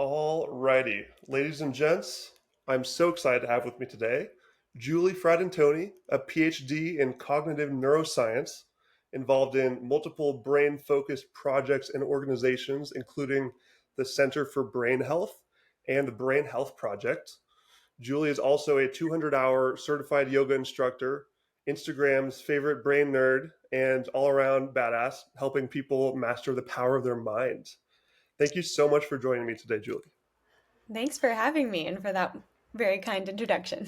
Alrighty, ladies and gents, I'm so excited to have with me today Julie Fratantoni, a PhD in cognitive neuroscience, involved in multiple brain focused projects and organizations, including the Center for Brain Health and the Brain Health Project. Julie is also a 200-hour certified yoga instructor, Instagram's favorite brain nerd, and all around badass, helping people master the power of their mind. Thank you so much for joining me today, Julie. Thanks for having me and for that very kind introduction.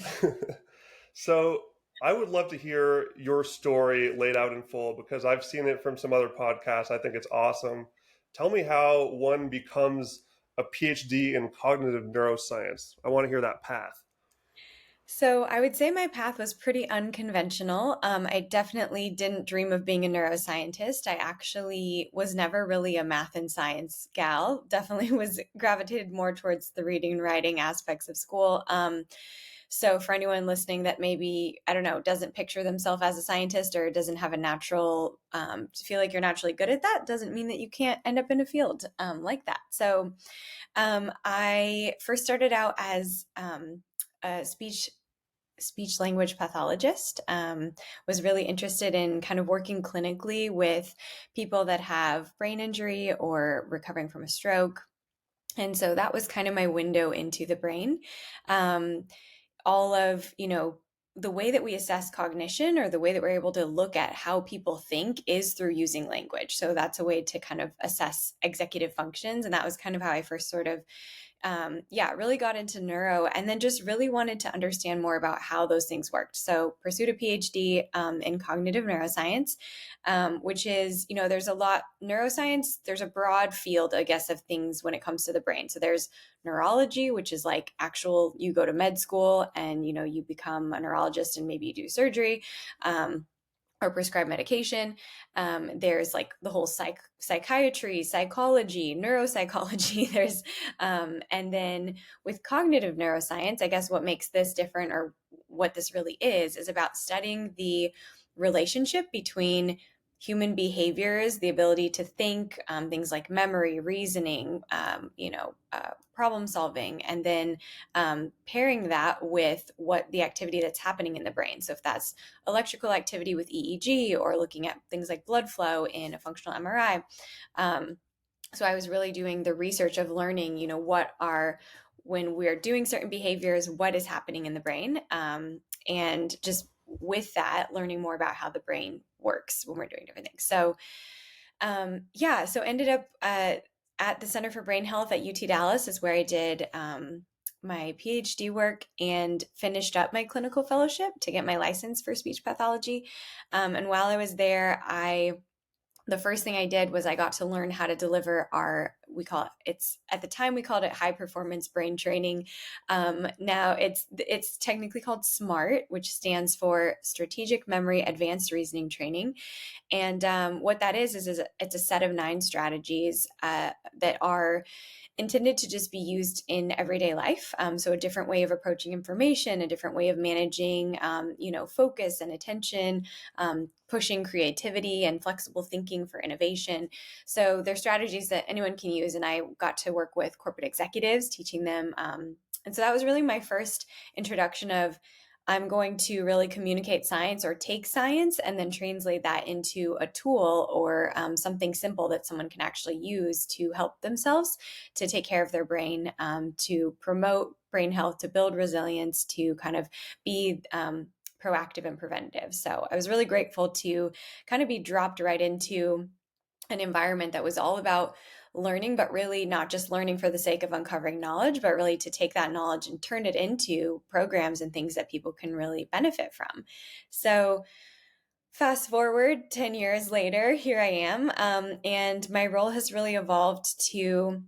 So, I would love to hear your story laid out in full because I've seen it from some other podcasts. I think it's awesome. Tell me how one becomes a PhD in cognitive neuroscience. I want to hear that path. So, I would say my path was pretty unconventional. I definitely didn't dream of being a neuroscientist. I actually was never really a math and science gal. Definitely was gravitated more towards the reading and writing aspects of school. So, for anyone listening that maybe, I don't know, doesn't picture themselves as a scientist or doesn't have a natural, feel like you're naturally good at that, doesn't mean that you can't end up in a field like that. So, I first started out as a speech language pathologist. Was really interested in kind of working clinically with people that have brain injury or recovering from a stroke. And so that was kind of my window into the brain. Um, all of, the way that we assess cognition or the way that we're able to look at how people think is through using language. So that's a way to kind of assess executive functions. And that was kind of how I first sort of really got into neuro and then just really wanted to understand more about how those things worked. So pursued a PhD in cognitive neuroscience, which is, there's a lot, neuroscience, there's a broad field, I guess, of things when it comes to the brain. So there's neurology, which is like actual, you go to med school and, you become a neurologist and maybe you do surgery. Or prescribe medication. There's like the whole psychiatry, psychology, neuropsychology. There's and then with cognitive neuroscience, I guess what makes this different or what this really is about studying the relationship between human behaviors, the ability to think, things like memory, reasoning, problem solving, and then pairing that with what the activity that's happening in the brain. So if that's electrical activity with EEG or looking at things like blood flow in a functional MRI. So I was really doing the research of learning, when we're doing certain behaviors, what is happening in the brain. And just with that, learning more about how the brain works when we're doing different things. So, so ended up at the Center for Brain Health at UT Dallas is where I did my PhD work and finished up my clinical fellowship to get my license for speech pathology. And while I was there, the first thing I did was I got to learn how to deliver at the time we called it high performance brain training. Now it's technically called SMART, which stands for Strategic Memory Advanced Reasoning Training. And what that is it's a set of 9 strategies that are intended to just be used in everyday life. So a different way of approaching information, a different way of managing, focus and attention, pushing creativity and flexible thinking for innovation. So they're strategies that anyone can use. And I got to work with corporate executives, teaching them. And so that was really my first introduction of I'm going to really communicate science or take science and then translate that into a tool or something simple that someone can actually use to help themselves to take care of their brain, to promote brain health, to build resilience, to kind of be proactive and preventative. So I was really grateful to kind of be dropped right into an environment that was all about learning, but really not just learning for the sake of uncovering knowledge, but really to take that knowledge and turn it into programs and things that people can really benefit from. So fast forward 10 years later, here I am. And my role has really evolved to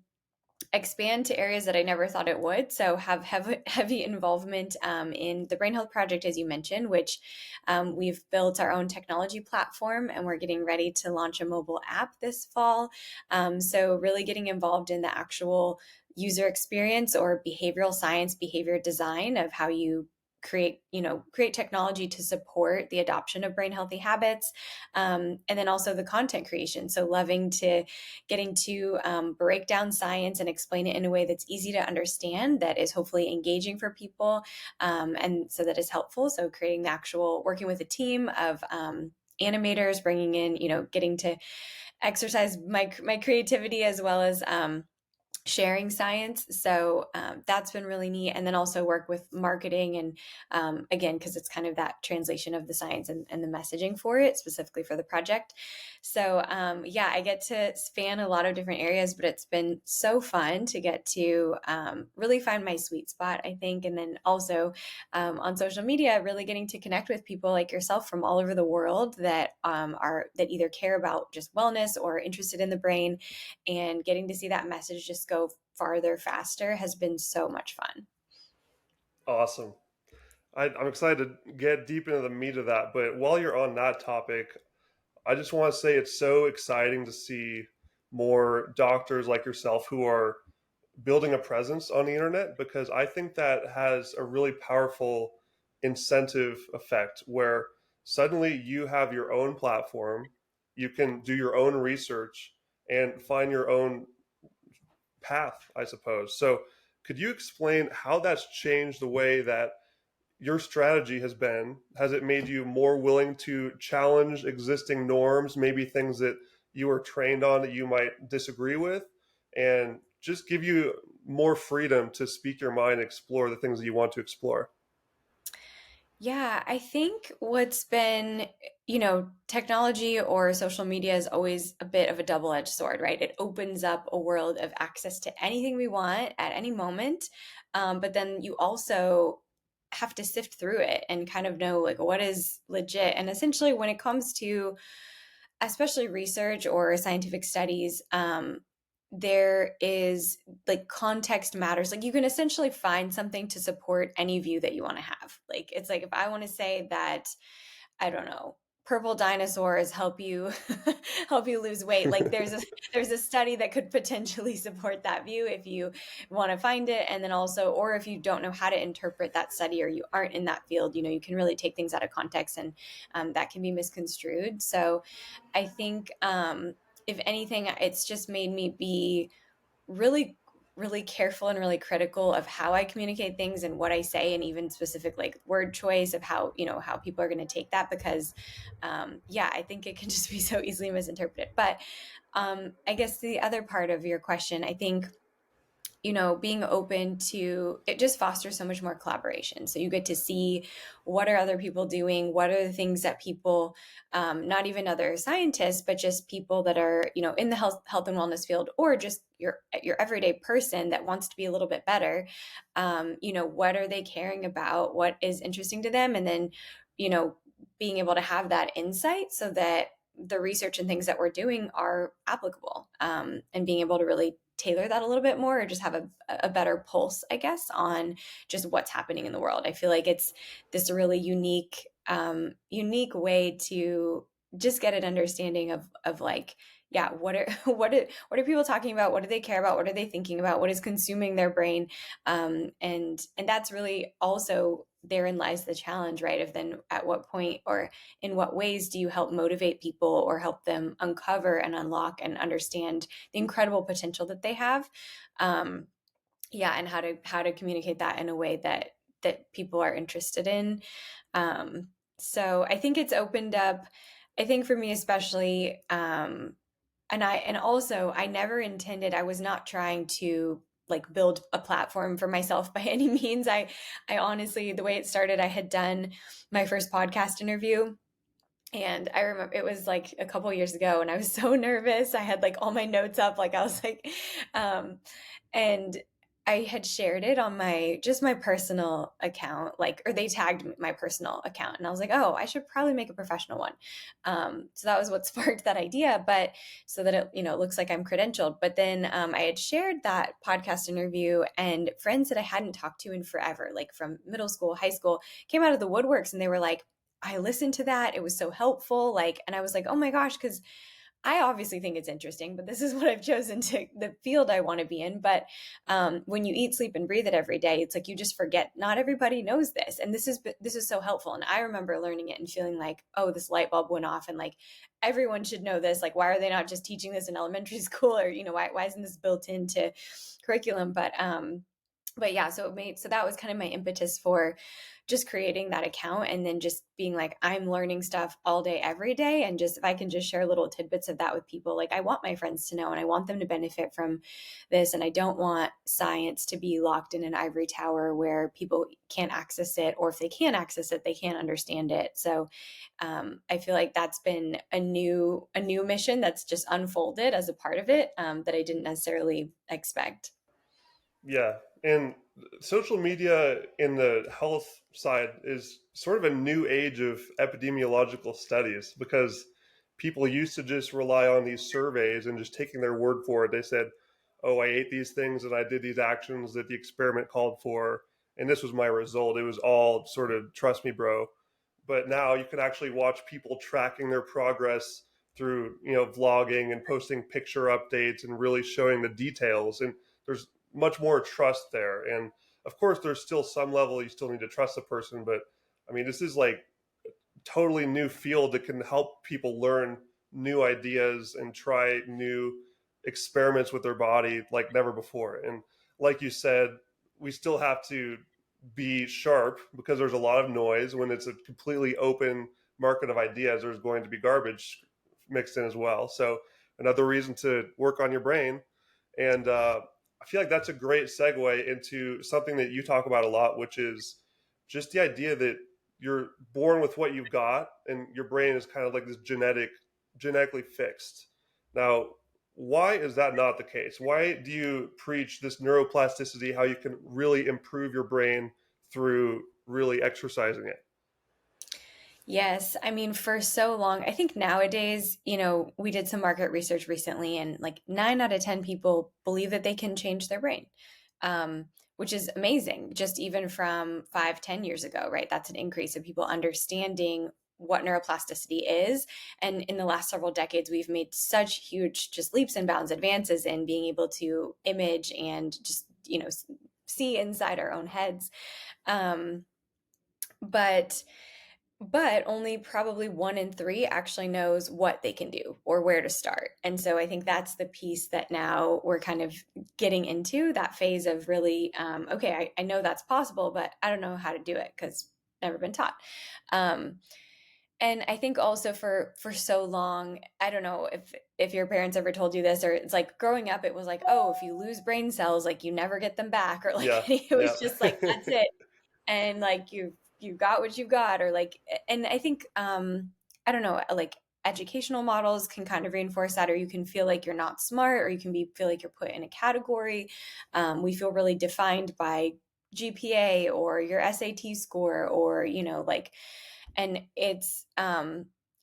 expand to areas that I never thought it would. So have heavy involvement in the Brain Health Project, as you mentioned, which we've built our own technology platform and we're getting ready to launch a mobile app this fall. So really getting involved in the actual user experience or behavioral science, behavior design of how you create technology to support the adoption of brain healthy habits, and then also the content creation. So loving to getting to break down science and explain it in a way that's easy to understand, that is hopefully engaging for people, and so that is helpful. So creating the actual working with a team of animators, bringing in, getting to exercise my creativity as well as sharing science. So that's been really neat. And then also work with marketing and again, because it's kind of that translation of the science and the messaging for it, specifically for the project. So yeah, I get to span a lot of different areas, but it's been so fun to get to really find my sweet spot, I think. And then also on social media, really getting to connect with people like yourself from all over the world that that either care about just wellness or interested in the brain, and getting to see that message just go farther faster has been so much fun. Awesome. I'm excited to get deep into the meat of that. But while you're on that topic, I just want to say it's so exciting to see more doctors like yourself who are building a presence on the internet, because I think that has a really powerful incentive effect where suddenly you have your own platform, you can do your own research and find your own path, I suppose. So, could you explain how that's changed the way that your strategy has been? Has it made you more willing to challenge existing norms, maybe things that you were trained on that you might disagree with, and just give you more freedom to speak your mind and explore the things that you want to explore? Yeah, I think what's been, technology or social media is always a bit of a double-edged sword, right? It opens up a world of access to anything we want at any moment. But then you also have to sift through it and kind of know like what is legit. And essentially, when it comes to especially research or scientific studies, there is like context matters. Like you can essentially find something to support any view that you want to have. Like it's like if I want to say that, I don't know, purple dinosaurs help you help you lose weight, like there's a study that could potentially support that view if you want to find it. And then also, or if you don't know how to interpret that study or you aren't in that field, you can really take things out of context, and that can be misconstrued. So I think if anything, it's just made me be really really careful and really critical of how I communicate things and what I say, and even specific like word choice of how people are going to take that, because yeah, I think it can just be so easily misinterpreted. But I guess the other part of your question, I think, being open to it just fosters so much more collaboration. So you get to see what are other people doing, what are the things that people, not even other scientists, but just people that are, in the health and wellness field, or just your everyday person that wants to be a little bit better. What are they caring about? What is interesting to them? And then, you know, being able to have that insight so that the research and things that we're doing are applicable, and being able to really tailor that a little bit more, or just have a better pulse, I guess, on just what's happening in the world. I feel like it's this really unique way to just get an understanding of like, yeah, what are what are people talking about? What do they care about? What are they thinking about? What is consuming their brain? And that's really also, therein lies the challenge, right? Of then at what point or in what ways do you help motivate people or help them uncover and unlock and understand the incredible potential that they have? Yeah, and how to communicate that in a way that people are interested in. So I think it's opened up, I think for me especially, and also I never intended, I was not trying to like build a platform for myself by any means. I honestly, the way it started, I had done my first podcast interview, and I remember it was like a couple years ago, and I was so nervous. I had like all my notes up, like I was like, um, and I had shared it on my personal account, like, or they tagged my personal account, and I was like, oh, I should probably make a professional one. So that was what sparked that idea, but so that it, looks like I'm credentialed. But then I had shared that podcast interview, and friends that I hadn't talked to in forever, like from middle school, high school, came out of the woodworks, and they were like, I listened to that. It was so helpful. Like, and I was like, oh my gosh, because I obviously think it's interesting, but this is what I've chosen to the field I want to be in. But when you eat, sleep, and breathe it every day, it's like you just forget. Not everybody knows this, and this is so helpful. And I remember learning it and feeling like, oh, this light bulb went off, and like everyone should know this. Like, why are they not just teaching this in elementary school, or why isn't this built into curriculum? But yeah, so that was kind of my impetus for just creating that account, and then just being like, I'm learning stuff all day every day, and just if I can just share little tidbits of that with people, like I want my friends to know and I want them to benefit from this, and I don't want science to be locked in an ivory tower where people can't access it, or if they can access it they can't understand it. So I feel like that's been a new mission that's just unfolded as a part of it, that I didn't necessarily expect. Yeah, and social media in the health side is sort of a new age of epidemiological studies because people used to just rely on these surveys and just taking their word for it. They said, "Oh, I ate these things and I did these actions that the experiment called for, and this was my result." It was all sort of trust me, bro. But now you can actually watch people tracking their progress through, vlogging and posting picture updates and really showing the details. And there's much more trust there. And of course, there's still some level you still need to trust the person. But I mean, this is like totally new field that can help people learn new ideas and try new experiments with their body like never before. And like you said, we still have to be sharp because there's a lot of noise. When it's a completely open market of ideas, there's going to be garbage mixed in as well. So another reason to work on your brain. And I feel like that's a great segue into something that you talk about a lot, which is just the idea that you're born with what you've got and your brain is kind of like this genetically fixed. Now, why is that not the case? Why do you preach this neuroplasticity, how you can really improve your brain through really exercising it? Yes, I mean, for so long, I think nowadays, we did some market research recently, and like 9 out of 10 people believe that they can change their brain, which is amazing, just even from 5, 10 years ago, right? That's an increase of people understanding what neuroplasticity is. And in the last several decades, we've made such huge, just leaps and bounds advances in being able to image and just, see inside our own heads. Um, but only probably 1 in 3 actually knows what they can do or where to start. And so I think that's the piece that now we're kind of getting into that phase of really, okay, I know that's possible, but I don't know how to do it because never been taught. Um, and I think also for so long, I don't know if your parents ever told you this, or it's like growing up, it was like, oh, if you lose brain cells, like you never get them back, or like Yeah, it yeah. was just like that's it, and like you got what you got, or like, and I think I don't know, like educational models can kind of reinforce that, or you can feel like you're not smart, or you can feel like you're put in a category. We feel really defined by GPA or your SAT score, or like, and it's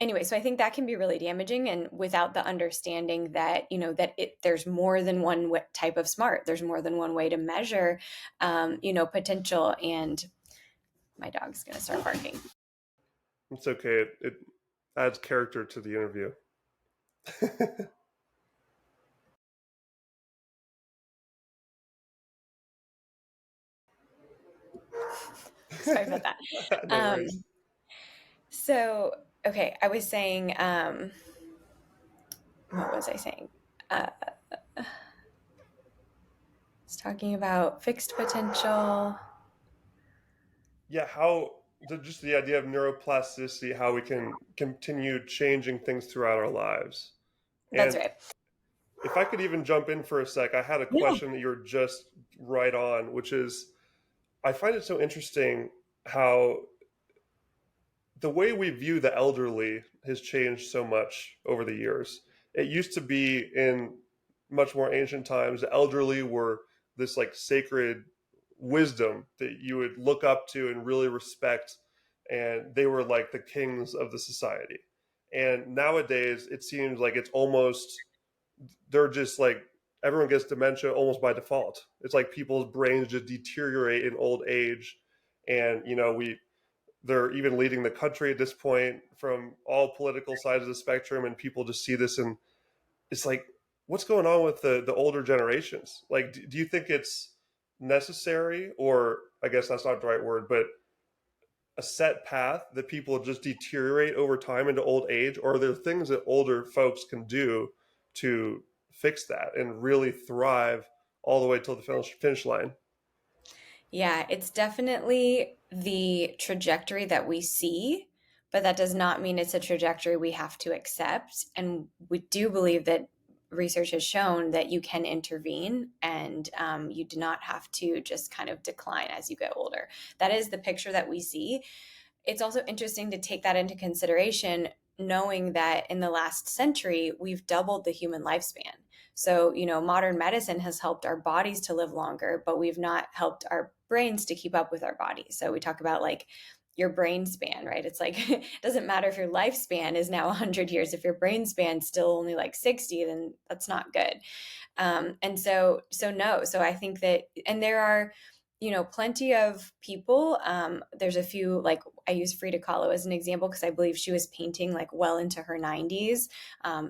anyway, so I think that can be really damaging, and without the understanding that that there's more than one type of smart, there's more than one way to measure potential. And my dog's going to start barking. It's okay. It adds character to the interview. Sorry about that. No worries. Um, so, okay, I was saying, what was I saying? I was talking about fixed potential. Yeah, just the idea of neuroplasticity, how we can continue changing things throughout our lives. That's And right. if I could even jump in for a sec, I had a Yeah. question that you're just right on, which is I find it so interesting how the way we view the elderly has changed so much over the years. It used to be in much more ancient times, the elderly were this like sacred wisdom that you would look up to and really respect, and they were like the kings of the society. And nowadays, it seems like it's almost they're just like everyone gets dementia almost by default. It's like people's brains just deteriorate in old age, and they're even leading the country at this point from all political sides of the spectrum, and people just see this it's like, what's going on with the older generations? Like, do you think it's necessary, or I guess that's not the right word, but a set path that people just deteriorate over time into old age, or are there things that older folks can do to fix that and really thrive all the way till the finish line? Yeah, it's definitely the trajectory that we see, but that does not mean it's a trajectory we have to accept. And we do believe that research has shown that you can intervene and you do not have to just kind of decline as you get older. That is the picture that we see. It's also interesting to take that into consideration, knowing that in the last century, we've doubled the human lifespan. So, modern medicine has helped our bodies to live longer, but we've not helped our brains to keep up with our bodies. So, we talk about like your brain span, right? It's like, it doesn't matter if your lifespan is now 100 years. If your brain span's still only like 60, then that's not good. And so no. So I think that, and there are, plenty of people. There's a few, like I use Frida Kahlo as an example because I believe she was painting like well into her 90s,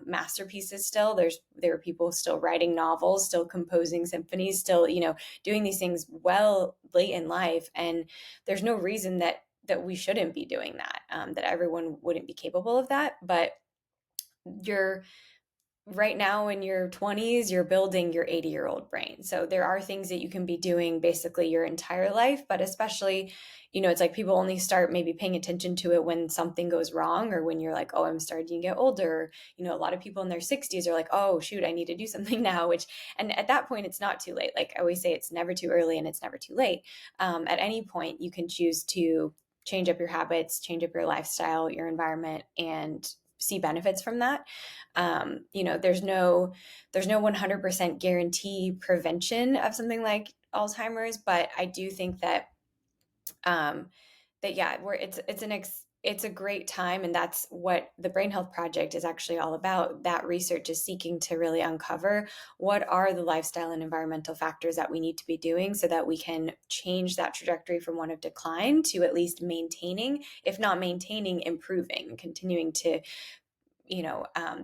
masterpieces still. There were people still writing novels, still composing symphonies, still, doing these things well late in life. And there's no reason that we shouldn't be doing that, that everyone wouldn't be capable of that. But you're right now in your 20s, you're building your 80-year-old brain. So there are things that you can be doing basically your entire life, but especially, it's like people only start maybe paying attention to it when something goes wrong or when you're like, oh, I'm starting to get older. A lot of people in their 60s are like, oh, shoot, I need to do something now, and at that point, it's not too late. Like I always say, it's never too early and it's never too late. At any point, you can choose to change up your habits, change up your lifestyle, your environment, and see benefits from that. There's no 100% guarantee prevention of something like Alzheimer's, but I do think that yeah, it's a great time, and that's what the Brain Health Project is actually all about. That research is seeking to really uncover what are the lifestyle and environmental factors that we need to be doing so that we can change that trajectory from one of decline to at least maintaining, if not maintaining, improving, continuing to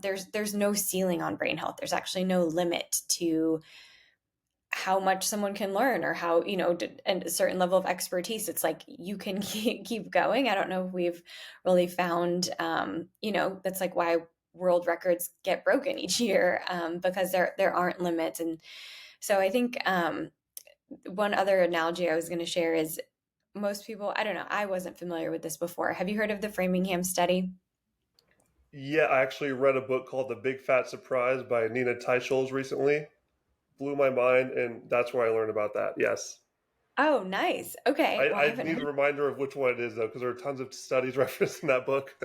there's no ceiling on brain health. There's actually no limit to how much someone can learn or how, and a certain level of expertise. It's like you can keep going. I don't know if we've really found, that's like why world records get broken each year, because there aren't limits. And so I think one other analogy I was going to share is most people, I don't know, I wasn't familiar with this before. Have you heard of the Framingham study? Yeah, I actually read a book called The Big Fat Surprise by Nina Teicholz recently. Blew my mind, and that's where I learned about that. Yes. Oh, nice. Okay. Well, I I haven't need a heard. reminder of which one it is, though, because there are tons of studies referenced in that book.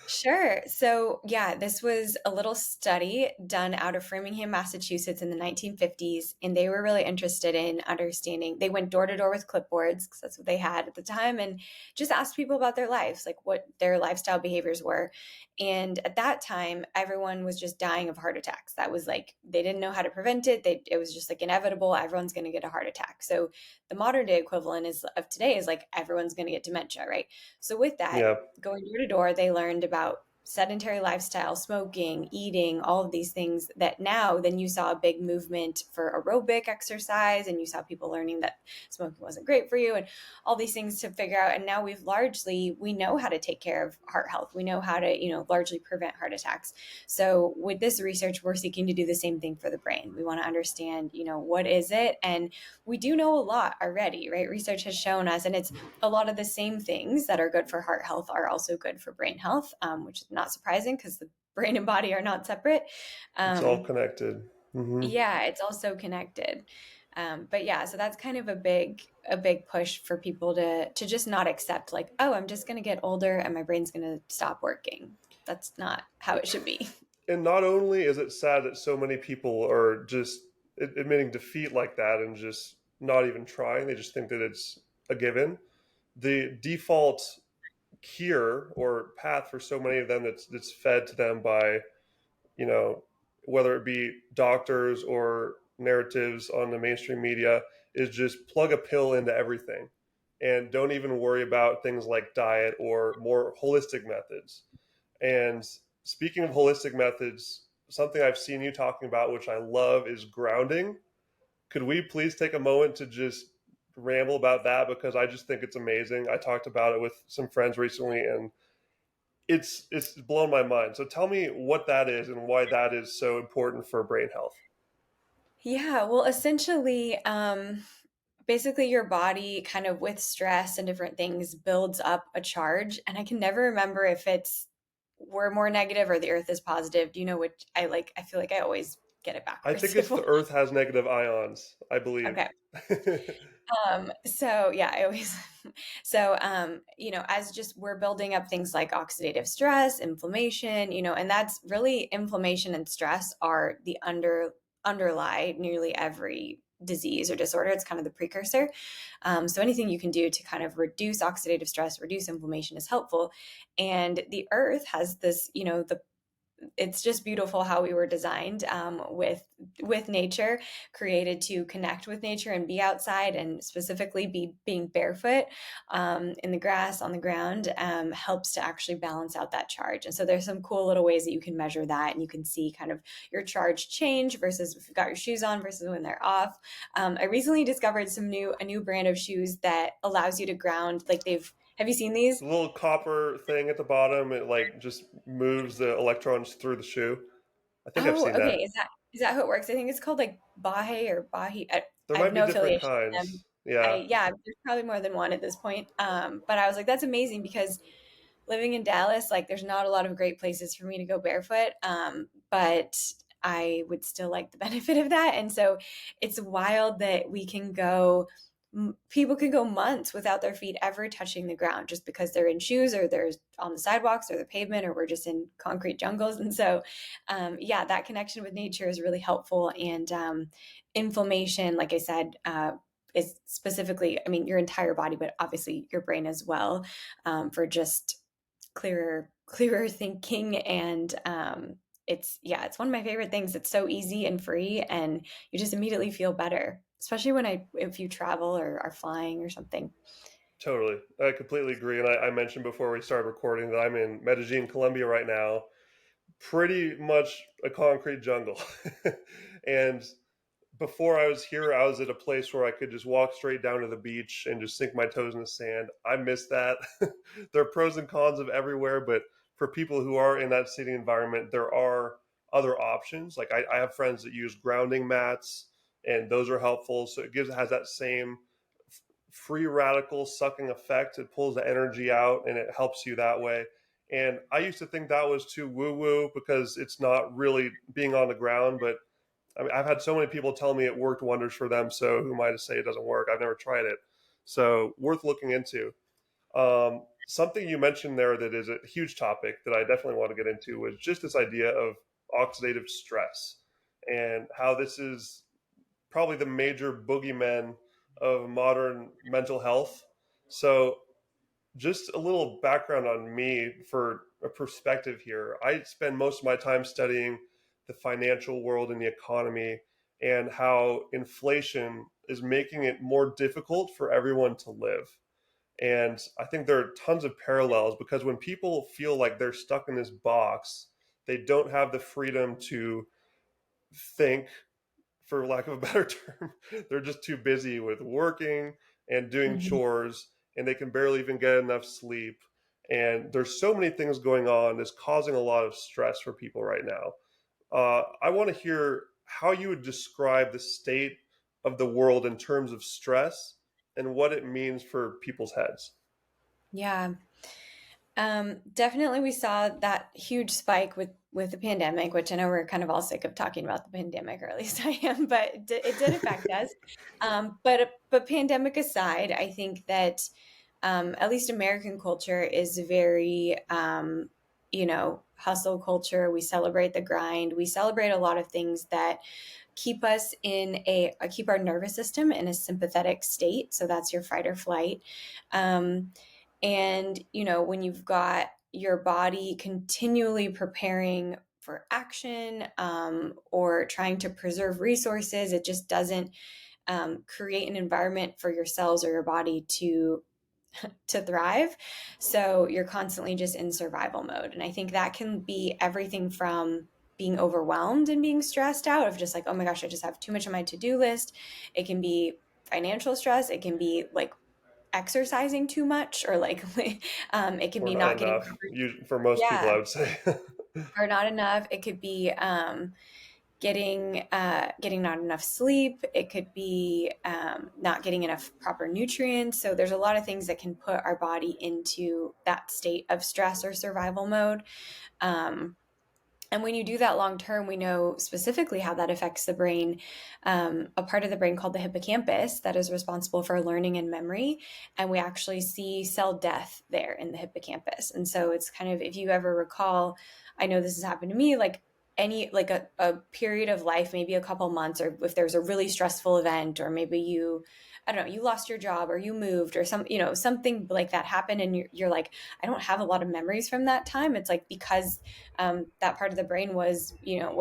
Sure. So, yeah, this was a little study done out of Framingham, Massachusetts in the 1950s. And they were really interested in understanding. They went door to door with clipboards because that's what they had at the time and just asked people about their lives, like what their lifestyle behaviors were. And at that time, everyone was just dying of heart attacks. That was like, they didn't know how to prevent it. It was just like inevitable. Everyone's going to get a heart attack. So, the modern day equivalent of today is like everyone's going to get dementia, right? So, with that, Yeah. going door to door, they learned about sedentary lifestyle, smoking, eating, all of these things that now then you saw a big movement for aerobic exercise and you saw people learning that smoking wasn't great for you and all these things to figure out. And now we know how to take care of heart health. We know how to, largely prevent heart attacks. So with this research, we're seeking to do the same thing for the brain. We want to understand, what is it? And we do know a lot already, right? Research has shown us, and it's a lot of the same things that are good for heart health are also good for brain health, which is not surprising because the brain and body are not separate. It's all Um, connected. Hmm. yeah, it's also connected. But yeah, so that's kind of a big push for people to just not accept like, oh, I'm just going to get older and my brain's going to stop working. That's not how it should be. And not only is it sad that so many people are just admitting defeat like that and just not even trying, they just think that it's a given. The default cure or path for so many of them that's fed to them by, you know, whether it be doctors or narratives on the mainstream media, is just plug a pill into everything and don't even worry about things like diet or more holistic methods. And speaking of holistic methods, something I've seen you talking about, which I love, is grounding. Could we please take a moment to just ramble about that because I just think it's amazing. I talked about it with some friends recently, and it's blown my mind. So tell me what that is and why that is so important for brain health. Yeah, well, essentially, basically your body kind of with stress and different things builds up a charge. And I can never remember if it's we're more negative or the earth is positive. Do you know which I like? I feel like I always get it I backwards. think it's the Earth has negative ions, I believe. Okay. So yeah, I always so as just we're building up things like oxidative stress, inflammation, and that's really inflammation and stress are the underlie nearly every disease or disorder. It's kind of the precursor. So anything you can do to kind of reduce oxidative stress, reduce inflammation is helpful. And the earth has this, the it's just beautiful how we were designed with nature, created to connect with nature and be outside, and specifically be being barefoot in the grass on the ground helps to actually balance out that charge. And so there's some cool little ways that you can measure that, and you can see kind of your charge change versus if you've got your shoes on versus when they're off. I recently discovered a new brand of shoes that allows you to ground. Like they've have you seen these? The little copper thing at the bottom, it like just moves the electrons through the shoe. I think I've Oh, seen okay. that. Is that how it works? I think it's called like Bahe or Bahi. There I have might be no different affiliation with them. kinds. Yeah, Yeah, there's probably more than one at this point. But I was like, that's amazing because living in Dallas, like, there's not a lot of great places for me to go barefoot. But I would still like the benefit of that, and so it's wild that we can go. People can go months without their feet ever touching the ground just because they're in shoes or they're on the sidewalks or the pavement or we're just in concrete jungles. And so, yeah, that connection with nature is really helpful. And inflammation, like I said, is specifically, I mean, your entire body, but obviously your brain as well, for just clearer thinking. And it's one of my favorite things. It's so easy and free, and you just immediately feel better, especially if you travel or are flying or something. totally. I completely agree. And I mentioned before we started recording that I'm in Medellin, Colombia right now. Pretty much a concrete jungle. And before I was here, I was at a place where I could just walk straight down to the beach and just sink my toes in the sand. I miss that. There are pros and cons of everywhere, but for people who are in that city environment, there are other options. Like I have friends that use grounding mats, and those are helpful. So it has that same free radical sucking effect. It pulls the energy out, and it helps you that way. And I used to think that was too woo woo because it's not really being on the ground, but I mean, I've had so many people tell me it worked wonders for them. So who am I to say it doesn't work? I've never tried it. So worth looking into. Something you mentioned there that is a huge topic that I definitely want to get into was just this idea of oxidative stress and how this is probably the major boogeyman of modern mental health. So just a little background on me for a perspective here. I spend most of my time studying the financial world and the economy and how inflation is making it more difficult for everyone to live. And I think there are tons of parallels because when people feel like they're stuck in this box, they don't have the freedom to think, for lack of a better term. They're just too busy with working and doing Mhm. chores, and they can barely even get enough sleep. And there's so many things going on that's causing a lot of stress for people right now. I want to hear how you would describe the state of the world in terms of stress and what it means for people's heads. Yeah. Definitely we saw that huge spike with the pandemic, which I know we're kind of all sick of talking about the pandemic, or at least I am, but it did affect us. But pandemic aside, I think that at least American culture is very hustle culture. We celebrate the grind. We celebrate a lot of things that keep us keep our nervous system in a sympathetic state. So that's your fight or flight. And, when you've got your body continually preparing for action, or trying to preserve resources, it just doesn't create an environment for your cells or your body to thrive. So you're constantly just in survival mode. And I think that can be everything from being overwhelmed and being stressed out of just like, oh my gosh, I just have too much on my to-do list. It can be financial stress. It can be like exercising too much, or like it can Or be not not getting enough. proper, For most people, yeah, I would say. or not enough. It could be getting not enough sleep. It could be not getting enough proper nutrients. So there's a lot of things that can put our body into that state of stress or survival mode. Um, and when you do that long term, we know specifically how that affects the brain. A part of the brain called the hippocampus that is responsible for learning and memory. And we actually see cell death there in the hippocampus. And so it's kind of, if you ever recall, I know this has happened to me, like any, like a period of life, maybe a couple months, or if there's a really stressful event, or maybe you, I don't know, you lost your job or you moved or something like that happened. And you're like, I don't have a lot of memories from that time. It's like, because that part of the brain was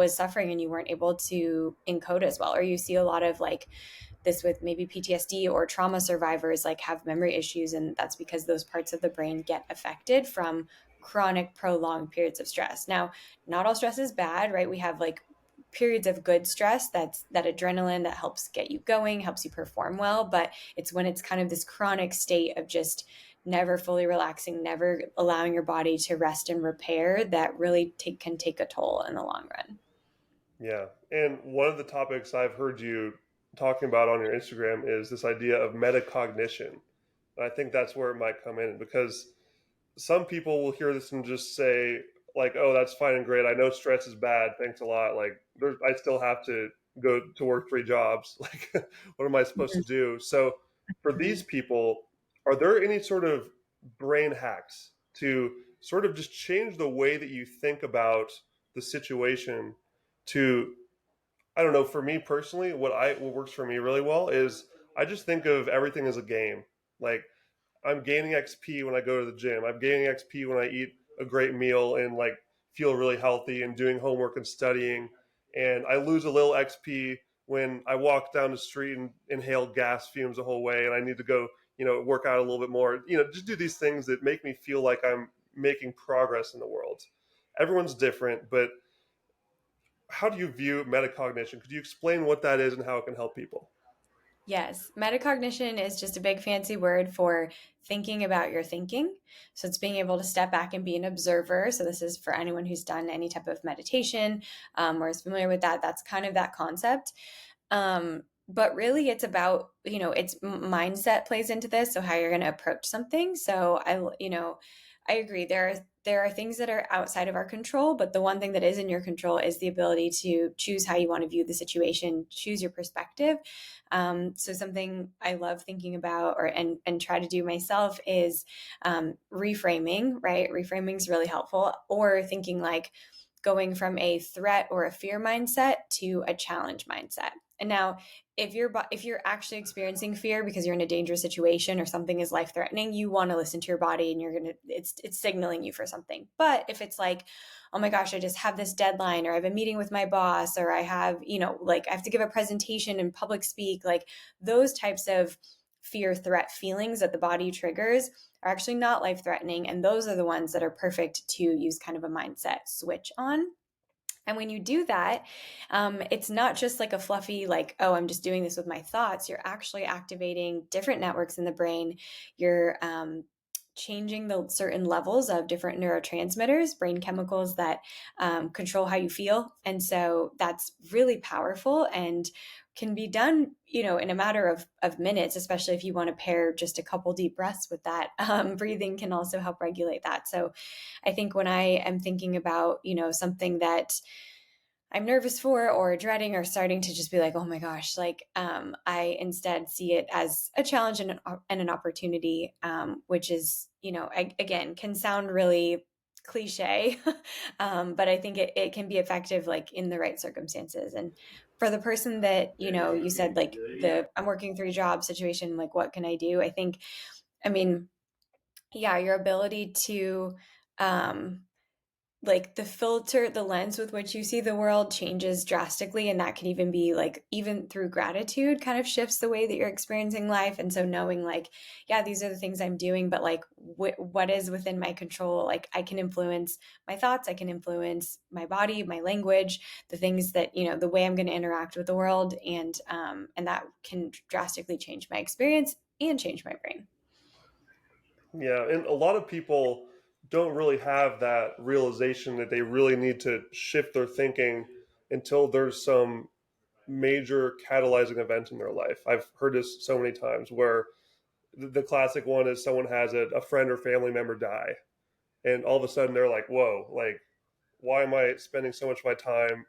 suffering and you weren't able to encode as well. Or you see a lot of like this with maybe PTSD or trauma survivors, like have memory issues, and that's because those parts of the brain get affected from chronic prolonged periods of stress. Now, not all stress is bad, right? We have like periods of good stress, that's that adrenaline that helps get you going, helps you perform well, but it's when it's kind of this chronic state of just never fully relaxing, never allowing your body to rest and repair, that really can take a toll in the long run. Yeah. And one of the topics I've heard you talking about on your Instagram is this idea of metacognition. And I think that's where it might come in, because some people will hear this and just say, like, oh, that's fine and great. I know stress is bad. Thanks a lot. Like, I still have to go to work 3 jobs. Like, what am I supposed to do? So, for these Mhm. people, are there any sort of brain hacks to sort of just change the way that you think about the situation to, I don't know, for me personally, what works for me really well is I just think of everything as a game. Like, I'm gaining XP when I go to the gym. I'm gaining XP when I eat a great meal and like feel really healthy and doing homework and studying. And I lose a little XP when I walk down the street and inhale gas fumes the whole way and I need to go, work out a little bit more. Just do these things that make me feel like I'm making progress in the world. Everyone's different, but how do you view metacognition? Could you explain what that is and how it can help people? Yes, metacognition is just a big fancy word for thinking about your thinking. So it's being able to step back and be an observer. So this is for anyone who's done any type of meditation, or is familiar with that. That's kind of that concept. But really, it's about, it's mindset plays into this. So how you're going to approach something. So I agree. There are things that are outside of our control, but the one thing that is in your control is the ability to choose how you want to view the situation, choose your perspective. So something I love thinking about, and try to do myself, is reframing. Right, reframing is really helpful. Or thinking like going from a threat or a fear mindset to a challenge mindset. And now, if you're actually experiencing fear because you're in a dangerous situation or something is life threatening, you want to listen to your body, and it's signaling you for something. But if it's like, oh my gosh, I just have this deadline, or I have a meeting with my boss, or I have, like I have to give a presentation and public speak, like those types of fear threat feelings that the body triggers are actually not life threatening. And those are the ones that are perfect to use kind of a mindset switch on. And when you do that, it's not just like a fluffy, like, oh, I'm just doing this with my thoughts. You're actually activating different networks in the brain. You're changing the certain levels of different neurotransmitters, brain chemicals that control how you feel. And so that's really powerful and can be done, in a matter of minutes, especially if you want to pair just a couple deep breaths with that. Breathing can also help regulate that. So I think when I am thinking about, something that I'm nervous for or dreading or starting to just be like, oh my gosh, like I instead see it as a challenge and an opportunity, which is, again, can sound really cliche, but I think it can be effective like in the right circumstances. And for the person that, you said like I'm working 3 job situation, like what can I do? I mean, yeah, your ability to, um, like the filter, the lens with which you see the world changes drastically. And that can even be like, even through gratitude, kind of shifts the way that you're experiencing life. And so knowing like, yeah, these are the things I'm doing, but like what is within my control? Like I can influence my thoughts, I can influence my body, my language, the things that, the way I'm going to interact with the world. And that can drastically change my experience and change my brain. Yeah, and a lot of people don't really have that realization that they really need to shift their thinking until there's some major catalyzing event in their life. I've heard this so many times where the classic one is someone has a friend or family member die, and all of a sudden they're like, whoa, like, why am I spending so much of my time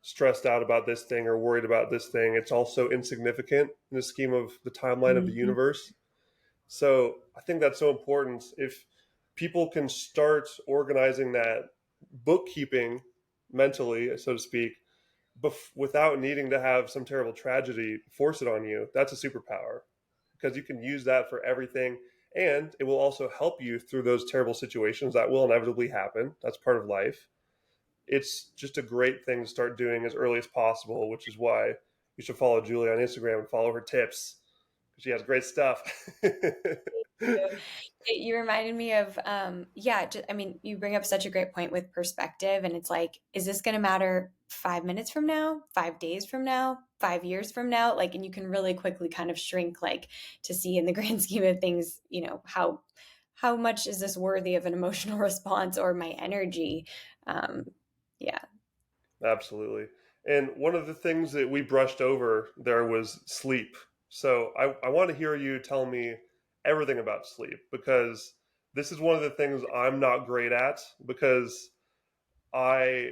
stressed out about this thing or worried about this thing? It's all so insignificant in the scheme of the timeline of the Mhm. universe. So I think that's so important. If people can start organizing that bookkeeping mentally, so to speak, without needing to have some terrible tragedy force it on you, that's a superpower because you can use that for everything. And it will also help you through those terrible situations that will inevitably happen. That's part of life. It's just a great thing to start doing as early as possible, which is why you should follow Julie on Instagram and follow her tips. She has great stuff. You. You reminded me of, yeah, I mean, you bring up such a great point with perspective. And it's like, is this going to matter 5 minutes from now, 5 days from now, 5 years from now? Like, and you can really quickly kind of shrink, like, to see in the grand scheme of things, how much is this worthy of an emotional response or my energy? Um, yeah. Absolutely. And one of the things that we brushed over there was sleep. So I want to hear you tell me everything about sleep because this is one of the things I'm not great at because I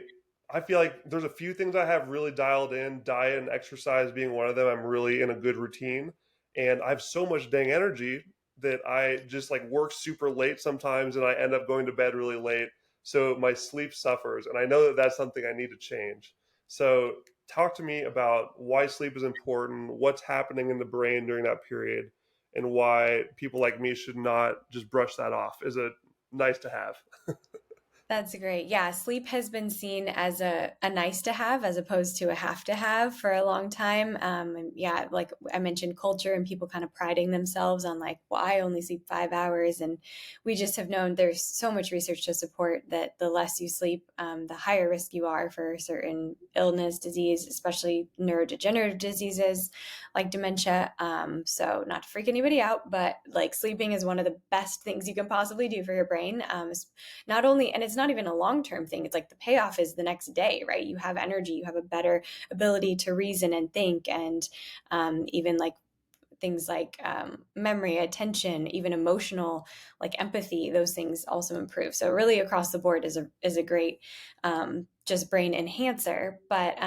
I feel like there's a few things I have really dialed in, diet and exercise being one of them. I'm really in a good routine and I have so much dang energy that I just like work super late sometimes and I end up going to bed really late. So my sleep suffers and I know that that's something I need to change. So talk to me about why sleep is important, what's happening in the brain during that period and why people like me should not just brush that off as a nice to have. That's great. Yeah, sleep has been seen as a nice to have as opposed to a have to have for a long time. And yeah, like I mentioned, culture and people kind of priding themselves on like, well, I only sleep 5 hours. And we just have known there's so much research to support that the less you sleep, the higher risk you are for certain illness, disease, especially neurodegenerative diseases like dementia. So not to freak anybody out, but like sleeping is one of the best things you can possibly do for your brain. Not only, and it's not even a long-term thing, it's like the payoff is the next day, right? You have energy, you have a better ability to reason and think, and even like things like memory, attention, even emotional, like empathy, those things also improve. So really across the board is a great just brain enhancer. But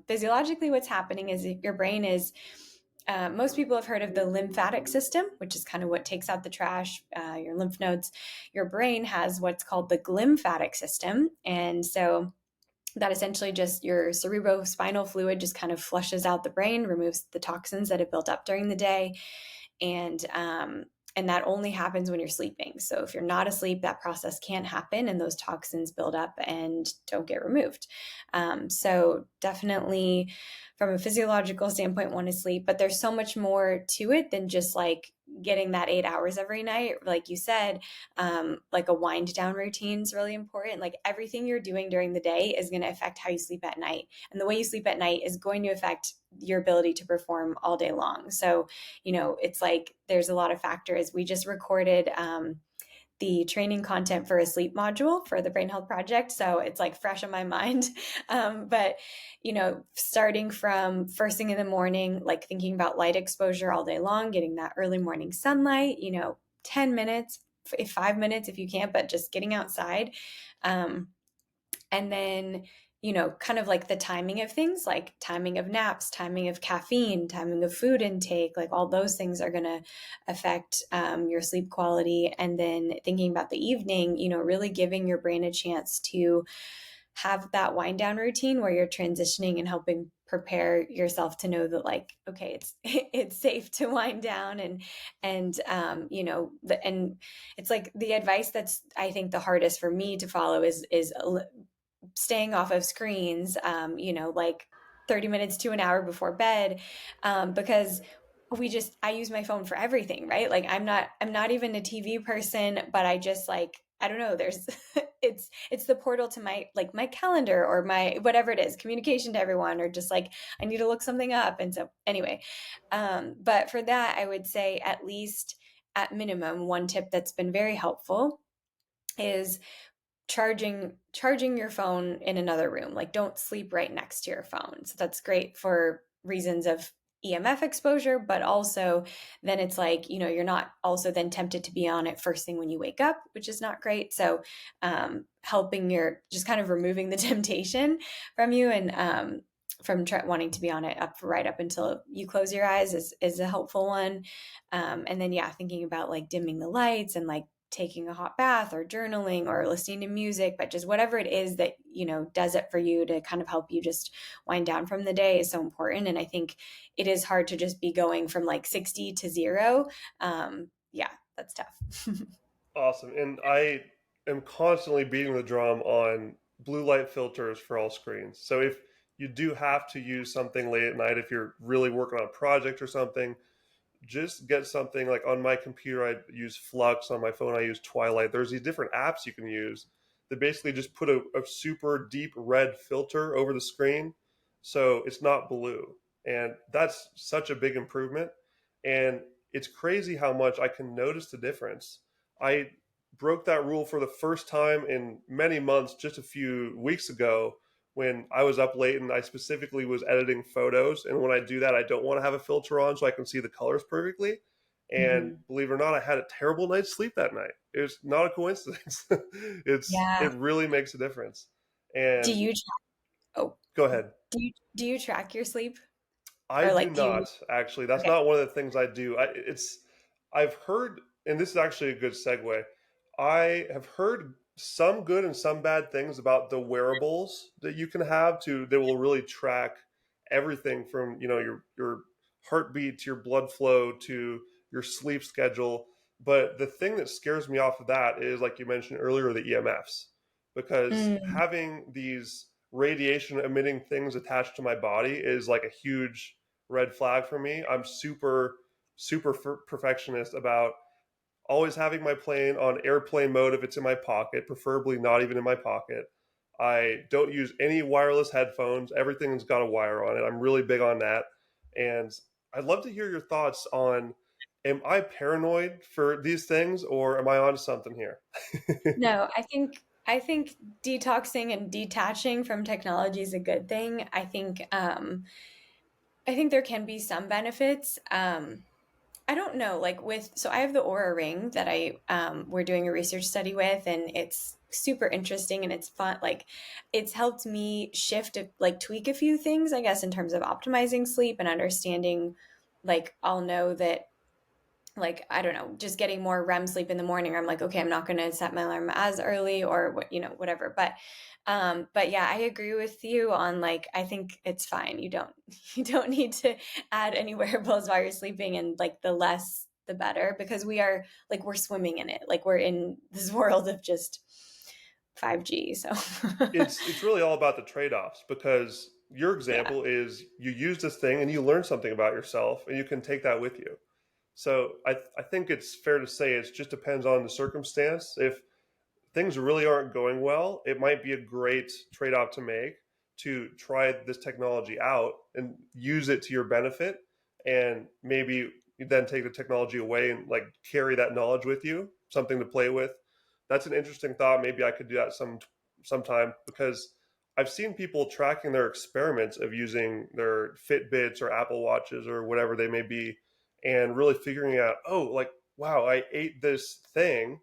physiologically, what's happening is your brain is most people have heard of the lymphatic system, which is kind of what takes out the trash, your lymph nodes. Your brain has what's called the glymphatic system. And so that essentially just your cerebrospinal fluid just kind of flushes out the brain, removes the toxins that have built up during the day. And that only happens when you're sleeping. So if you're not asleep, that process can't happen and those toxins build up and don't get removed. So definitely from a physiological standpoint, want to sleep, but there's so much more to it than just like getting that 8 hours every night. Like you said, like a wind down routine is really important. Like everything you're doing during the day is going to affect how you sleep at night. And the way you sleep at night is going to affect your ability to perform all day long. So, it's like there's a lot of factors. We just recorded the training content for a sleep module for the Brain Health Project. So it's like fresh on my mind. But, starting from first thing in the morning, like thinking about light exposure all day long, getting that early morning sunlight, 10 minutes, 5 minutes if you can't, but just getting outside. And then, kind of like the timing of things, like timing of naps, timing of caffeine, timing of food intake, like all those things are going to affect your sleep quality. And then thinking about the evening, really giving your brain a chance to have that wind down routine where you're transitioning and helping prepare yourself to know that, like, okay, it's it's safe to wind down. And and it's like the advice that's, I think, the hardest for me to follow is staying off of screens, like 30 minutes to an hour before bed, because I use my phone for everything, right? Like I'm not even a TV person, but I just, like, I don't know, there's it's the portal to my calendar or my whatever it is, communication to everyone, or just like I need to look something up. And so anyway, but for that, I would say, at least at minimum, one tip that's been very helpful is charging your phone in another room. Like, don't sleep right next to your phone. So that's great for reasons of EMF exposure, but also then it's like, you're not also then tempted to be on it first thing when you wake up, which is not great. So helping your just kind of removing the temptation from you, and from wanting to be on it right up until you close your eyes is a helpful one. And then, yeah, thinking about like dimming the lights and like taking a hot bath or journaling or listening to music, but just whatever it is that, does it for you to kind of help you just wind down from the day is so important. And I think it is hard to just be going from like 60 to 0. Yeah, that's tough. Awesome. And I am constantly beating the drum on blue light filters for all screens. So if you do have to use something late at night, if you're really working on a project or something, just get something like on my computer. I use Flux. On my phone, I use Twilight. There's these different apps you can use that basically just put a super deep red filter over the screen so it's not blue. And that's such a big improvement. And it's crazy how much I can notice the difference. I broke that rule for the first time in many months just a few weeks ago when I was up late and I specifically was editing photos. And when I do that, I don't want to have a filter on so I can see the colors perfectly. And Mhm. believe it or not, I had a terrible night's sleep that night. It was not a coincidence. Yeah. It really makes a difference. Do And you oh, go ahead. do you track your sleep, I or do like do you? not actually. That's Okay. not one of the things I do. I've heard, and this is actually a good segue. I have heard some good and some bad things about the wearables that you can have to that will really track everything from your heartbeat to your blood flow to your sleep schedule. But the thing that scares me off of that is, like you mentioned earlier, the EMFs, because Mm, having these radiation emitting things attached to my body is like a huge red flag for me. I'm super perfectionist about always having my plane on airplane mode if it's in my pocket, preferably not even in my pocket. I don't use any wireless headphones. Everything's got a wire on it. I'm really big on that. And I'd love to hear your thoughts on, am I paranoid for these things or am I on something here? no, I think detoxing and detaching from technology is a good thing. I think there can be some benefits. I don't know, like so I have the Aura ring that we're doing a research study with, and it's super interesting and it's fun. Like, it's helped me like tweak a few things, I guess, in terms of optimizing sleep and understanding. Like, I'll know that, like, I don't know, just getting more REM sleep in the morning. I'm like, okay, I'm not going to set my alarm as early, or what, whatever. But yeah, I agree with you on, like, I think it's fine. You don't you don't need to add any wearables while you're sleeping, and like the less the better, because we're swimming in it. Like, we're in this world of just 5G. So It's really all about the trade-offs because your yeah. example is you use this thing and you learn something about yourself and you can take that with you. So I think it's fair to say it just depends on the circumstance. If things really aren't going well, it might be a great trade-off to make to try this technology out and use it to your benefit, and maybe you then take the technology away and like carry that knowledge with you, something to play with. That's an interesting thought. Maybe I could do that sometime because I've seen people tracking their experiments of using their Fitbits or Apple Watches or whatever they may be, and really figuring out, oh, like, wow, I ate this thing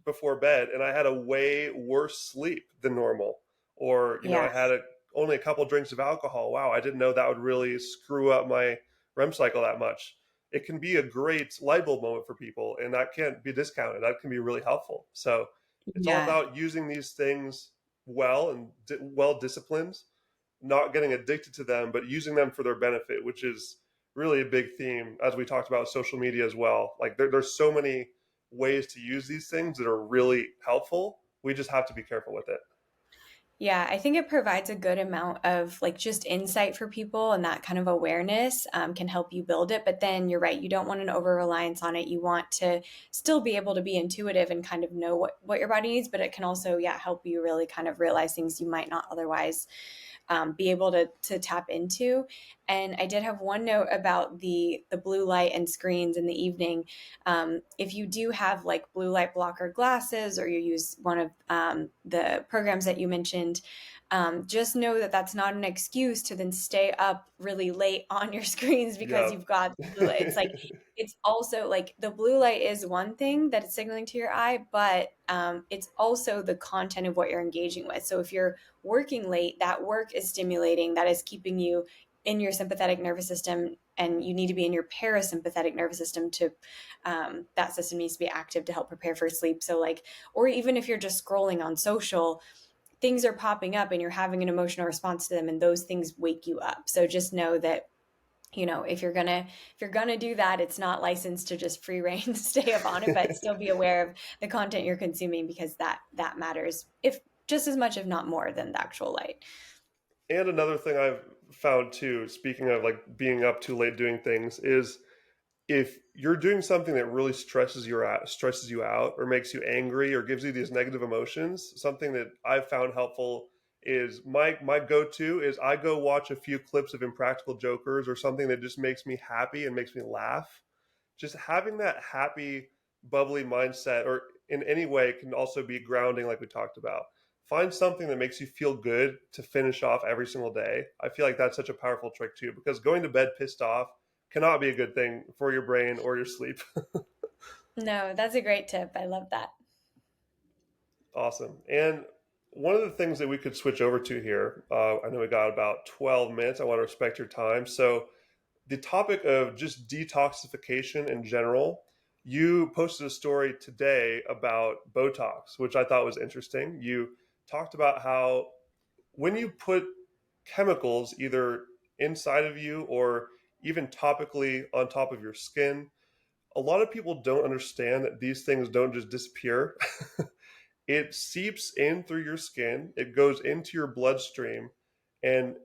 before bed and I had a way worse sleep than normal. Or, Yeah. I had only a couple drinks of alcohol. Wow, I didn't know that would really screw up my REM cycle that much. It can be a great light bulb moment for people, and that can't be discounted. That can be really helpful. So it's all Yeah. about using these things well and well disciplined, not getting addicted to them, but using them for their benefit, which is really a big theme as we talked about social media as well. Like there's so many ways to use these things that are really helpful. We just have to be careful with it. Yeah, I think it provides a good amount of like just insight for people, and that kind of awareness can help you build it. But then you're right, you don't want an over reliance on it. You want to still be able to be intuitive and kind of know what your body needs, but it can also, yeah, help you really kind of realize things you might not otherwise be able to tap into. And I did have one note about the blue light and screens in the evening. If you do have like blue light blocker glasses, or you use one of the programs that you mentioned, just know that that's not an excuse to then stay up really late on your screens because Yep. you've got the blue light. It's like it's also like the blue light is one thing that it's signaling to your eye, but it's also the content of what you're engaging with. So if you're working late, that work is stimulating, that is keeping you in your sympathetic nervous system, and you need to be in your parasympathetic nervous system to that system needs to be active to help prepare for sleep. So like, or even if you're just scrolling on social, things are popping up and you're having an emotional response to them, and those things wake you up. So just know that, if you're gonna do that, it's not licensed to just free reign stay up on it, but still be aware of the content you're consuming, because that matters, if just as much if not more than the actual light. And another thing I've found too, speaking of like being up too late doing things, is if you're doing something that really stresses you out or makes you angry or gives you these negative emotions, something that I've found helpful is my go-to is I go watch a few clips of Impractical Jokers or something that just makes me happy and makes me laugh. Just having that happy, bubbly mindset, or in any way, can also be grounding, like we talked about. Find something that makes you feel good to finish off every single day. I feel like that's such a powerful trick too, because going to bed pissed off cannot be a good thing for your brain or your sleep. No, that's a great tip. I love that. Awesome. And one of the things that we could switch over to here, I know we got about 12 minutes. I want to respect your time. So, the topic of just detoxification in general, you posted a story today about Botox, which I thought was interesting. You talked about how when you put chemicals either inside of you or even topically on top of your skin, a lot of people don't understand that these things don't just disappear. It seeps in through your skin, it goes into your bloodstream, and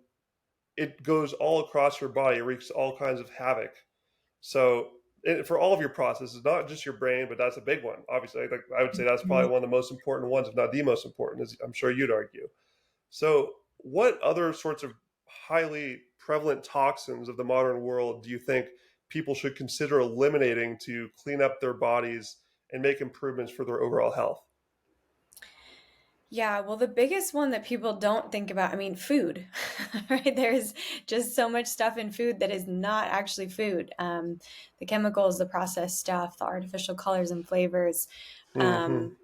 it goes all across your body. It wreaks all kinds of havoc. So, for all of your processes, not just your brain, but that's a big one. Obviously, like I would say that's probably one of the most important ones, if not the most important, as I'm sure you'd argue. So, what other sorts of highly prevalent toxins of the modern world do you think people should consider eliminating to clean up their bodies and make improvements for their overall health? Yeah, well, the biggest one that people don't think about, I mean, food, right? There's just so much stuff in food that is not actually food. The chemicals, the processed stuff, the artificial colors and flavors. Mm-hmm. Um,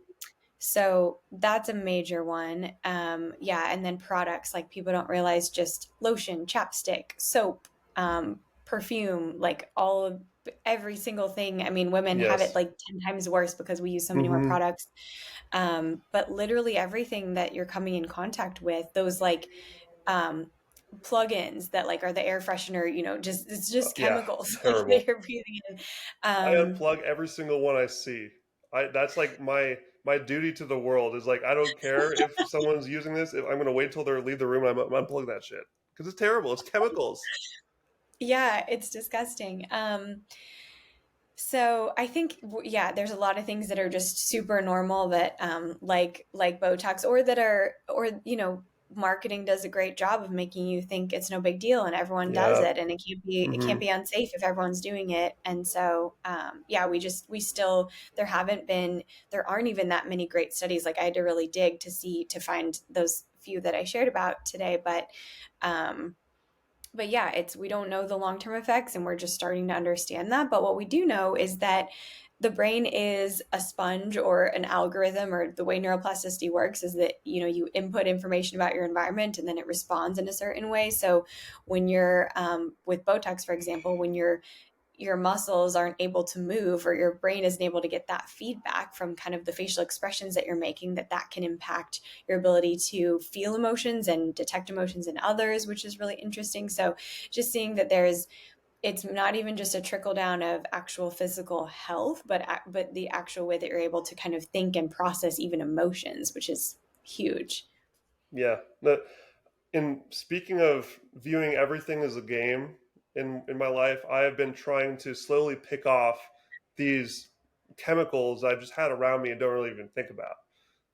so that's a major one. Yeah, and then products, like people don't realize, just lotion, chapstick, soap, perfume, like every single thing. I mean, women have it Yes. like 10 times worse because we use so many more Mm-hmm. products. But literally everything that you're coming in contact with, those like um, plugins that like are the air freshener, just it's just Yeah, chemicals like that terrible. you're breathing in. I Um, unplug every single one I see. That's like my duty to the world is like I don't care if someone's using this. If I'm going to wait till they leave the room, I'm unplug that shit because it's terrible. It's chemicals. yeah, it's disgusting. So I think, yeah, there's a lot of things that are just super normal that, like Botox, or that are, or marketing does a great job of making you think it's no big deal and everyone does Yeah. it, and it can't Hmm. be unsafe if everyone's doing it. And so, yeah, we still there aren't even that many great studies. Like I had to really dig to find those few that I shared about today, um, but yeah, we don't know the long-term effects, and we're just starting to understand that. But what we do know is that the brain is a sponge or an algorithm, or the way neuroplasticity works is that you input information about your environment and then it responds in a certain way. So when you're with Botox, for example, when you're your muscles aren't able to move, or your brain isn't able to get that feedback from kind of the facial expressions that you're making, that can impact your ability to feel emotions and detect emotions in others, which is really interesting. So just seeing that it's not even just a trickle down of actual physical health, but the actual way that you're able to kind of think and process even emotions, which is huge. Yeah. No, in speaking of viewing everything as a game in my life, I have been trying to slowly pick off these chemicals I've just had around me and don't really even think about.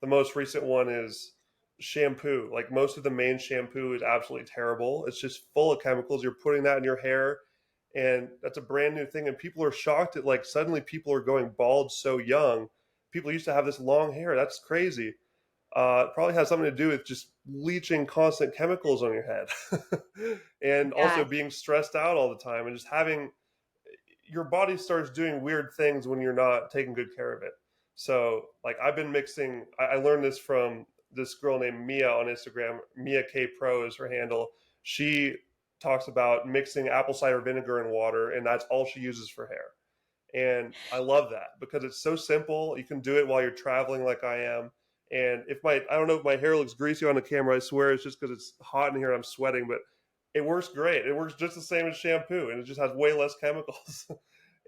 The most recent one is shampoo. Like most of the main shampoo is absolutely terrible. It's just full of chemicals. You're putting that in your hair, and that's a brand new thing. And people are shocked at like suddenly people are going bald so young. People used to have this long hair. That's crazy. It probably has something to do with just leaching constant chemicals on your head and also Yeah. being stressed out all the time and just having your body starts doing weird things when you're not taking good care of it. So, like, I've been mixing, I learned this from this girl named Mia on Instagram. Mia K Pro is her handle. She talks about mixing apple cider vinegar and water, and that's all she uses for hair. And I love that because it's so simple. You can do it while you're traveling, like I am. And if I don't know if my hair looks greasy on the camera. I swear it's just because it's hot in here. I'm sweating, but it works great. It works just the same as shampoo, and it just has way less chemicals.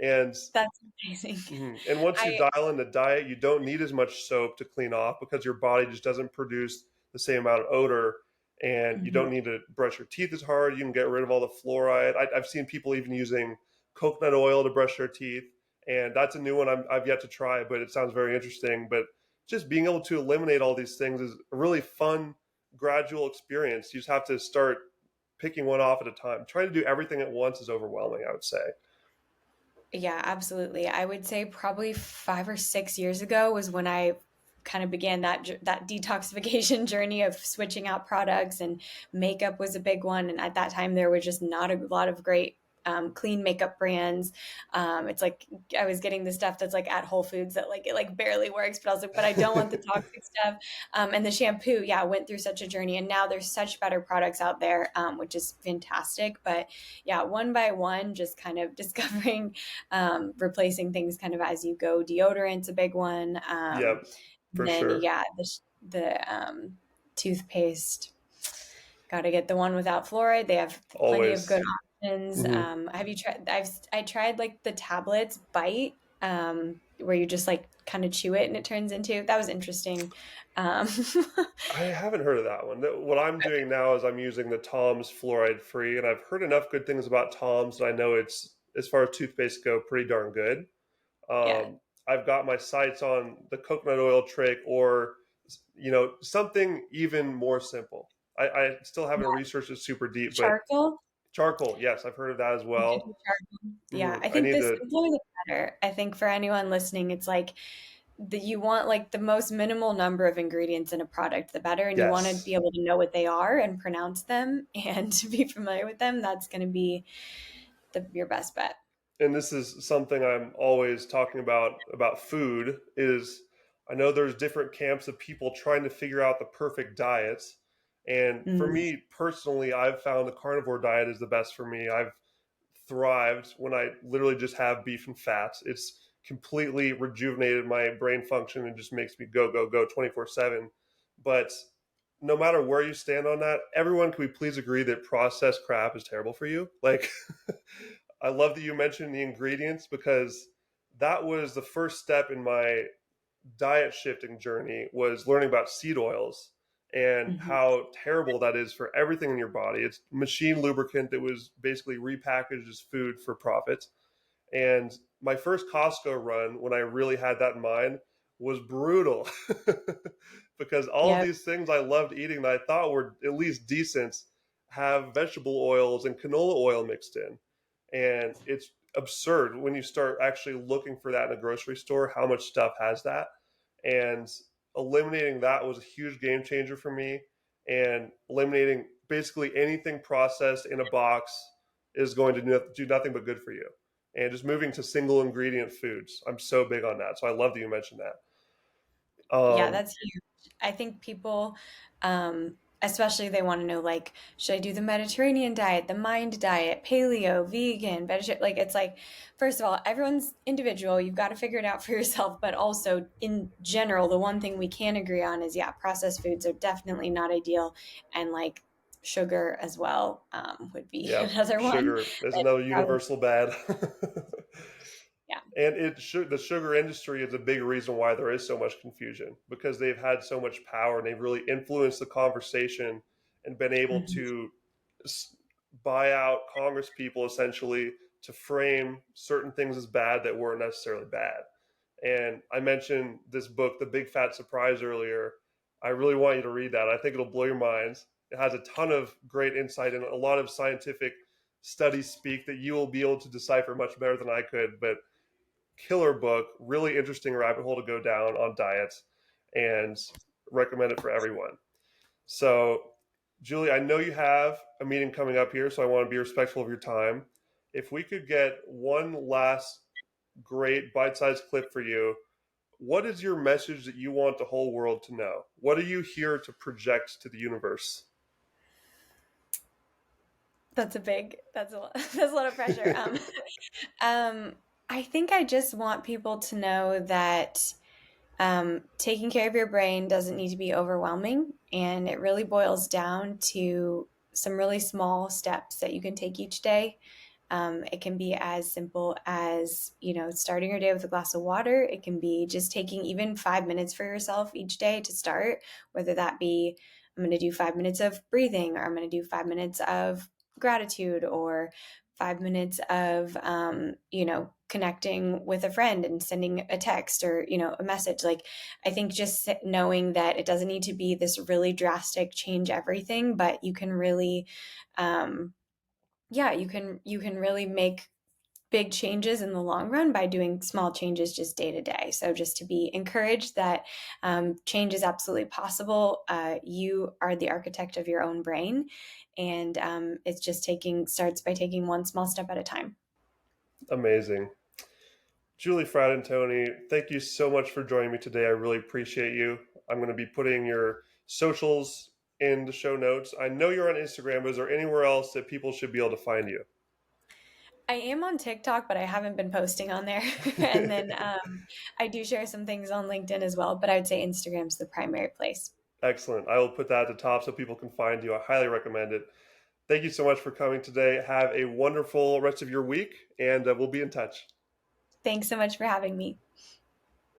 and That's amazing. and once you I dial in the diet, you don't need as much soap to clean off because your body just doesn't produce the same amount of odor. And you mhm. don't need to brush your teeth as hard. You can get rid of all the fluoride. I've seen people even using coconut oil to brush their teeth, and that's a new one I've yet to try, but it sounds very interesting. But just being able to eliminate all these things is a really fun, gradual experience. You just have to start picking one off at a time. Trying to do everything at once is overwhelming, I would say. Yeah, absolutely. I would say probably 5 or 6 years ago was when I kind of began that detoxification journey of switching out products, and makeup was a big one. And at that time, there was just not a lot of great clean makeup brands. It's like I was getting the stuff that's like at Whole Foods that like it like barely works, but I was like, but I don't want the toxic stuff. And the shampoo, yeah, went through such a journey, and now there's such better products out there, which is fantastic. But yeah, one by one, just kind of discovering replacing things kind of as you go. Deodorant's a big one. Yeah, for Then sure. yeah, the toothpaste. Got to get the one without fluoride. They have plenty of good Always. options. Hmm. Have you tried? I tried like the tablets bite, where you just like kind of chew it and it turns into. That was interesting. Um, I haven't heard of that one. What I'm doing now is I'm using the Tom's fluoride free, and I've heard enough good things about Tom's that I know it's, as far as toothpaste go, pretty darn good. yeah, I've got my sights on the coconut oil trick, or something even more simple. I still haven't researched it super deep, but charcoal. charcoal, yes, I've heard of that as You could well. do charcoal. Yeah, I I think need the to, simpler the better. I think for anyone listening, it's like you want like the most minimal number of ingredients in a product, the better, and you want to yes. be able to know what they are and pronounce them and to be familiar with them. That's going to be your best bet. And this is something I'm always talking about food is I know there's different camps of people trying to figure out the perfect diets. And for Mm, me personally, I've found the carnivore diet is the best for me. I've thrived when I literally just have beef and fats. It's completely rejuvenated my brain function and just makes me go, go, go 24/7. But no matter where you stand on that, everyone, can we please agree that processed crap is terrible for you? Like, I love that you mentioned the ingredients because that was the first step in my diet shifting journey, was learning about seed oils and mhm. how terrible that is for everything in your body. It's machine lubricant that was basically repackaged as food for profit. And my first Costco run, when I really had that in mind, was brutal because all of Yep. these things I loved eating that I thought were at least decent have vegetable oils and canola oil mixed in. And it's absurd when you start actually looking for that in a grocery store, how much stuff has that. And eliminating that was a huge game changer for me. And eliminating basically anything processed in a box is going to do nothing but good for you. And just moving to single ingredient foods, I'm so big on that. So I love that you mentioned that. Yeah, Um, that's huge. I think people, um, especially they want to know like, should I do the Mediterranean diet, the mind diet, paleo, vegan, vegetarian? Like it's like, first of all, everyone's individual. You've got to figure it out for yourself. But also in general, the one thing we can agree on is yeah, processed foods are definitely not ideal, and like sugar as well would be Yeah, another one. sugar is That another probably, universal bad. yeah. And the sugar industry is a big reason why there is so much confusion because they've had so much power and they've really influenced the conversation and been able Mhm. to buy out Congress people essentially to frame certain things as bad that weren't necessarily bad. And I mentioned this book, The Big Fat Surprise, earlier. I really want you to read that. I think it'll blow your minds. It has a ton of great insight and a lot of scientific studies speak that you will be able to decipher much better than I could. But killer book, really interesting rabbit hole to go down on diets, and recommend it for everyone. So, Julie, I know you have a meeting coming up here, so I want to be respectful of your time. If we could get one last great bite-sized clip for you, what is your message that you want the whole world to know? What are you here to project to the universe? That's a lot, that's a lot of pressure. Um, I think I just want people to know that taking care of your brain doesn't need to be overwhelming, and it really boils down to some really small steps that you can take each day. It can be as simple as, starting your day with a glass of water. It can be just taking even 5 minutes for yourself each day to start, whether that be I'm going to do 5 minutes of breathing, or I'm going to do 5 minutes of gratitude, or 5 minutes of, connecting with a friend and sending a text or, a message. Like, I think just knowing that it doesn't need to be this really drastic change everything, but you can really, yeah, you can really make big changes in the long run by doing small changes just day to day. So just to be encouraged that change is absolutely possible. You are the architect of your own brain, and it's just starts by taking one small step at a time. Amazing. Julie Fratantoni, thank you so much for joining me today. I really appreciate you. I'm going to be putting your socials in the show notes. I know you're on Instagram, but is there anywhere else that people should be able to find you? I am on TikTok, but I haven't been posting on there. And then I do share some things on LinkedIn as well, but I would say Instagram's the primary place. Excellent. I will put that at the top so people can find you. I highly recommend it. Thank you so much for coming today. Have a wonderful rest of your week, and we'll be in touch. Thanks so much for having me.